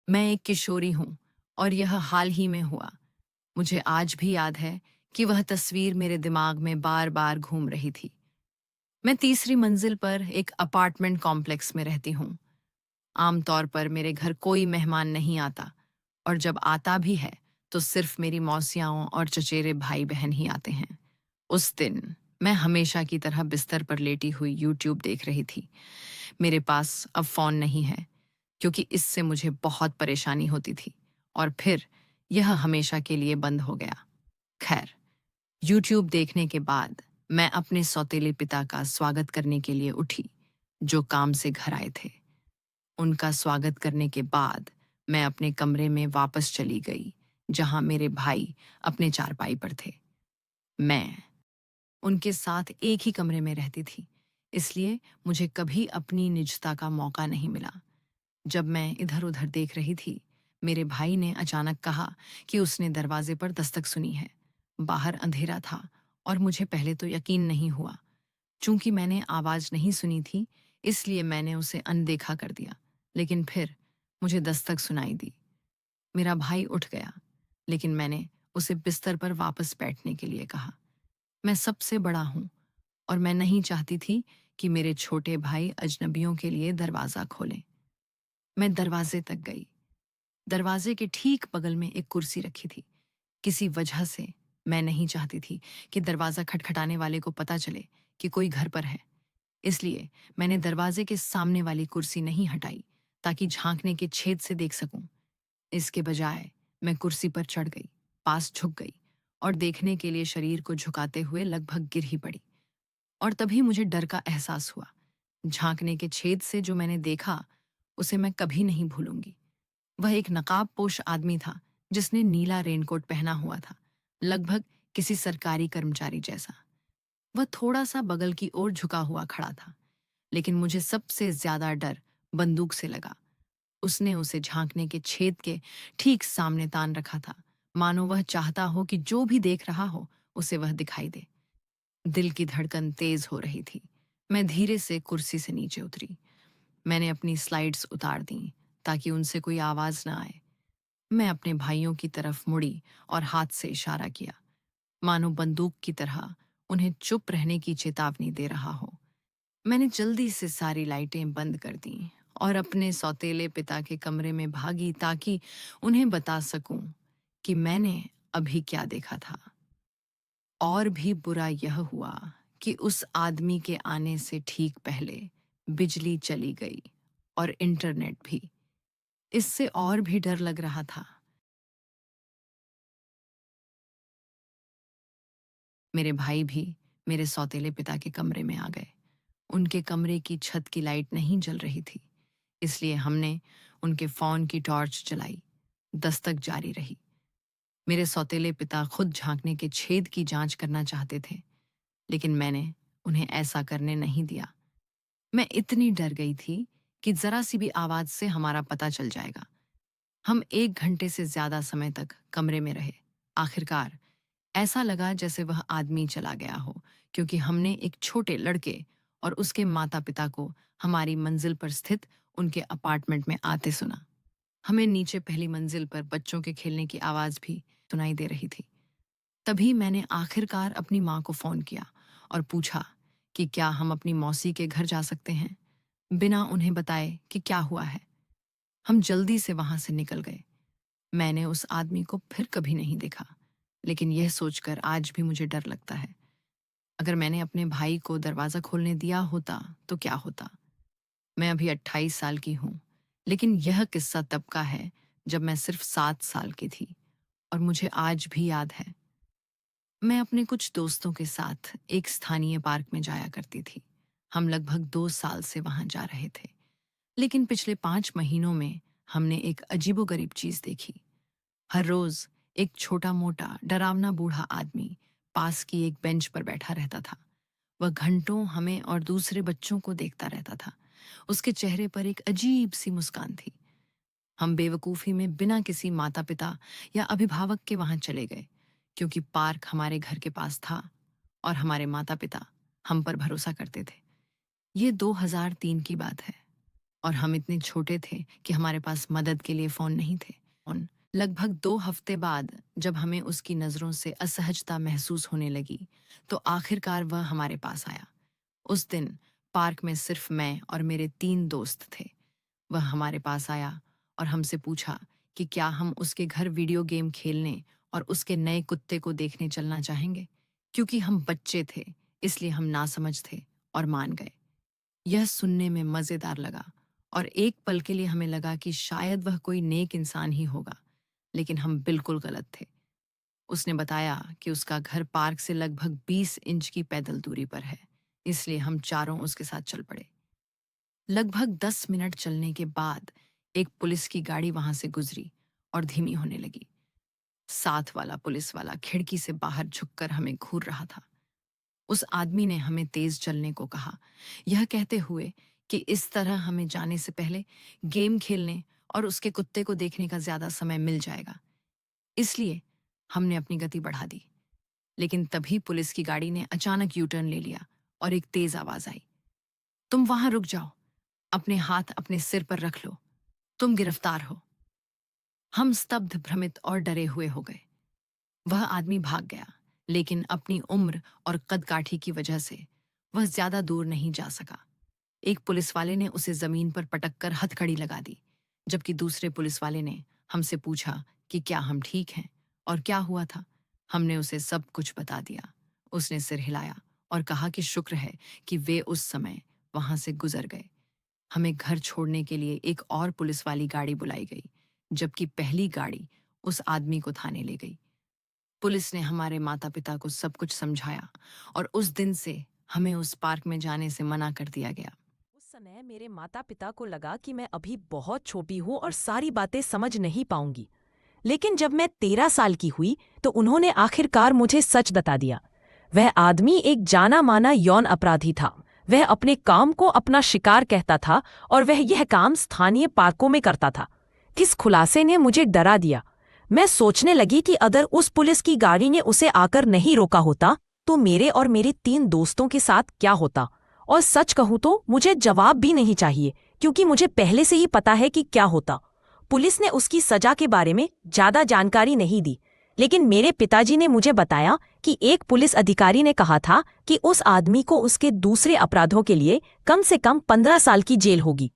मैं एक किशोरी हूँ और यह हाल ही में हुआ। मुझे आज भी याद है कि वह तस्वीर मेरे दिमाग में बार-बार घूम रही थी। मैं तीसरी मंजिल पर एक अपार्टमेंट कॉम्प्लेक्स में रहती हूँ। आमतौर पर मेरे घर कोई मेहमान नहीं आता और जब आता भी है तो सिर्फ मेरी मौसियाँ और चचेरे भाई-बहन ही आते हैं। उस दिन मैं हमेशा की तरह बिस्तर पर लेटी हुई यूट्यूब देख रही थी। मेरे पास अब फ़ोन नहीं है क्योंकि इससे मुझे बहुत परेशानी होती थी और फिर यह हमेशा के लिए बंद हो गया। खैर, यूट्यूब देखने के बाद मैं अपने सौतेले पिता का स्वागत करने के लिए उठी, जो काम से घर आए थे। उनका स्वागत करने के बाद मैं अपने कमरे में वापस चली गई, जहां मेरे भाई अपने चारपाई पर थे। मैं उनके साथ एक ही कमरे में रहती थी, इसलिए मुझे कभी अपनी निजता का मौका नहीं मिला। जब मैं इधर-उधर देख रही थी, मेरे भाई ने अचानक कहा कि उसने दरवाजे पर दस्तक सुनी है। बाहर अंधेरा था और मुझे पहले तो यकीन नहीं हुआ। चूंकि मैंने आवाज नहीं सुनी थी, इसलिए मैंने उसे अनदेखा कर दिया। लेकिन फिर मुझे दस्तक सुनाई दी। मेरा भाई उठ गया, लेकिन मैंने उसे बिस्तर पर वापस बैठने के लिए कहा। मैं सबसे बड़ा हूं और मैं नहीं चाहती थी कि मेरे छोटे भाई अजनबियों के लिए दरवाजा खोलें। मैं दरवाजे तक गई। दरवाजे के ठीक बगल में एक कुर्सी रखी थी। किसी वजह से मैं नहीं चाहती थी कि दरवाजा खटखटाने वाले को पता चले कि कोई घर पर है। इसलिए मैंने दरवाजे के सामने वाली कुर्सी नहीं हटाई ताकि झांकने के छेद से देख सकूं। इसके बजाय मैं कुर्सी पर चढ़ गई, पास झुक गई और देखने के लिए शरीर को झुकाते हुए लगभग गिर ही पड़ी। और तभी मुझे डर का एहसास हुआ। झांकने के छेद से जो मैंने देखा, उसे मैं कभी नहीं भूलूंगी। वह एक नकाबपोश आदमी था जिसने नीला रेनकोट पहना हुआ था, लगभग किसी सरकारी कर्मचारी जैसा। वह थोड़ा सा बगल की ओर झुका हुआ खड़ा था, लेकिन मुझे सबसे ज्यादा डर बंदूक से लगा। उसने उसे झांकने के छेद के ठीक सामने तान रखा था, मानो वह चाहता हो कि जो भी देख रहा हो उसे वह दिखाई दे। दिल की धड़कन तेज हो रही थी। मैं धीरे से कुर्सी से नीचे उतरी। मैंने अपनी स्लाइड्स उतार दी ताकि उनसे कोई आवाज ना आए। मैं अपने भाइयों की तरफ मुड़ी और हाथ से इशारा किया, मानो बंदूक की तरह उन्हें चुप रहने की चेतावनी दे रहा हो। मैंने जल्दी से सारी लाइटें बंद कर दी और अपने सौतेले पिता के कमरे में भागी ताकि उन्हें बता सकूं कि मैंने अभी क्या देखा था। और भी बुरा यह हुआ कि उस आदमी के आने से ठीक पहले बिजली चली गई और इंटरनेट भी। इससे और भी डर लग रहा था। मेरे भाई भी मेरे सौतेले पिता के कमरे में आ गए। उनके कमरे की छत की लाइट नहीं जल रही थी, इसलिए हमने उनके फोन की टॉर्च जलाई। दस्तक जारी रही। मेरे सौतेले पिता खुद झांकने के छेद की जांच करना चाहते थे, लेकिन मैंने उन्हें ऐसा करने नहीं दिया। मैं इतनी डर गई थी कि जरा सी भी आवाज से हमारा पता चल जाएगा। हम 1 घंटे से ज्यादा समय तक कमरे में रहे। आखिरकार ऐसा लगा जैसे वह आदमी चला गया हो, क्योंकि हमने एक छोटे लड़के और उसके माता पिता को हमारी मंजिल पर स्थित उनके अपार्टमेंट में आते सुना। हमें नीचे पहली मंजिल पर बच्चों के खेलने की आवाज भी सुनाई दे रही थी। तभी मैंने आखिरकार अपनी माँ को फोन किया और पूछा कि क्या हम अपनी मौसी के घर जा सकते हैं, बिना उन्हें बताए कि क्या हुआ है। हम जल्दी से वहां से निकल गए। मैंने उस आदमी को फिर कभी नहीं देखा, लेकिन यह सोचकर आज भी मुझे डर लगता है। अगर मैंने अपने भाई को दरवाजा खोलने दिया होता तो क्या होता। मैं अभी 28 साल की हूँ, लेकिन यह किस्सा तब का है जब मैं सिर्फ 7 साल की थी और मुझे आज भी याद है। मैं अपने कुछ दोस्तों के साथ एक स्थानीय पार्क में जाया करती थी। हम लगभग 2 साल से वहां जा रहे थे, लेकिन पिछले 5 महीनों में हमने एक अजीबोगरीब चीज देखी। हर रोज एक छोटा मोटा डरावना बूढ़ा आदमी पास की एक बेंच पर बैठा रहता था। वह घंटों हमें और दूसरे बच्चों को देखता रहता था। उसके चेहरे पर एक अजीब सी मुस्कान थी। हम बेवकूफी में बिना किसी माता पिता या अभिभावक के वहां चले गए, क्योंकि पार्क हमारे घर के पास था और हमारे माता पिता हम पर भरोसा करते थे। ये 2003 की बात है। और हम इतने छोटे थे कि हमारे पास मदद के लिए फ़ोन नहीं थे। लगभग 2 हफ्ते बाद जब हमें उसकी नज़रों से असहजता महसूस होने लगी, तो आखिरकार वह हमारे पास आया। उस दिन पार्क में सिर्फ मैं और मेरे 3 दोस्त थे। वह हमारे पास आया और हमसे पूछा कि क्या हम उसके घर वीडियो गेम खेलने और उसके नए कुत्ते को देखने चलना चाहेंगे। क्योंकि हम बच्चे थे, इसलिए हम नासमझ थे और मान गए। यह सुनने में मज़ेदार लगा और एक पल के लिए हमें लगा कि शायद वह कोई नेक इंसान ही होगा, लेकिन हम बिल्कुल गलत थे। उसने बताया कि उसका घर पार्क से लगभग 20 इंच की पैदल दूरी पर है, इसलिए हम चारों उसके साथ चल पड़े। लगभग 10 मिनट चलने के बाद एक पुलिस की गाड़ी वहां से गुजरी और धीमी होने लगी। साथ वाला पुलिस वाला खिड़की से बाहर झुककर हमें घूर रहा था। उस आदमी ने हमें तेज चलने को कहा, यह कहते हुए कि इस तरह हमें जाने से पहले गेम खेलने और उसके कुत्ते को देखने का ज्यादा समय मिल जाएगा। इसलिए हमने अपनी गति बढ़ा दी। लेकिन तभी पुलिस की गाड़ी ने अचानक यू टर्न ले लिया और एक तेज आवाज आई, तुम वहां रुक जाओ, अपने हाथ अपने सिर पर रख लो, तुम गिरफ्तार हो। हम स्तब्ध, भ्रमित और डरे हुए हो गए। वह आदमी भाग गया, लेकिन अपनी उम्र और कदकाठी की वजह से वह ज्यादा दूर नहीं जा सका। एक पुलिस वाले ने उसे जमीन पर पटक कर हथकड़ी लगा दी, जबकि दूसरे पुलिस वाले ने हमसे पूछा कि क्या हम ठीक हैं और क्या हुआ था। हमने उसे सब कुछ बता दिया। उसने सिर हिलाया और कहा कि शुक्र है कि वे उस समय वहां से गुजर गए। हमें घर छोड़ने के लिए एक और पुलिस वाली गाड़ी बुलाई गई, जबकि पहली गाड़ी उस आदमी को थाने ले गई। पुलिस ने हमारे माता पिता को सब कुछ समझाया और उस दिन से हमें उस पार्क में जाने से मना कर दिया गया। उस समय मेरे माता पिता को लगा कि मैं अभी बहुत छोटी हूँ और सारी बातें समझ नहीं पाऊंगी। लेकिन जब मैं 13 साल की हुई तो उन्होंने आखिरकार मुझे सच बता दिया। वह आदमी एक जाना माना यौन अपराधी था। वह अपने काम को अपना शिकार कहता था और वह यह काम स्थानीय पार्कों में करता था। इस खुलासे ने मुझे डरा दिया। मैं सोचने लगी कि अगर उस पुलिस की गाड़ी ने उसे आकर नहीं रोका होता तो मेरे और मेरे 3 दोस्तों के साथ क्या होता। और सच कहूं तो मुझे जवाब भी नहीं चाहिए, क्योंकि मुझे पहले से ही पता है कि क्या होता। पुलिस ने उसकी सजा के बारे में ज्यादा जानकारी नहीं दी, लेकिन मेरे पिताजी ने मुझे बताया कि एक पुलिस अधिकारी ने कहा था कि उस आदमी को उसके दूसरे अपराधों के लिए कम से कम 15 साल की जेल होगी।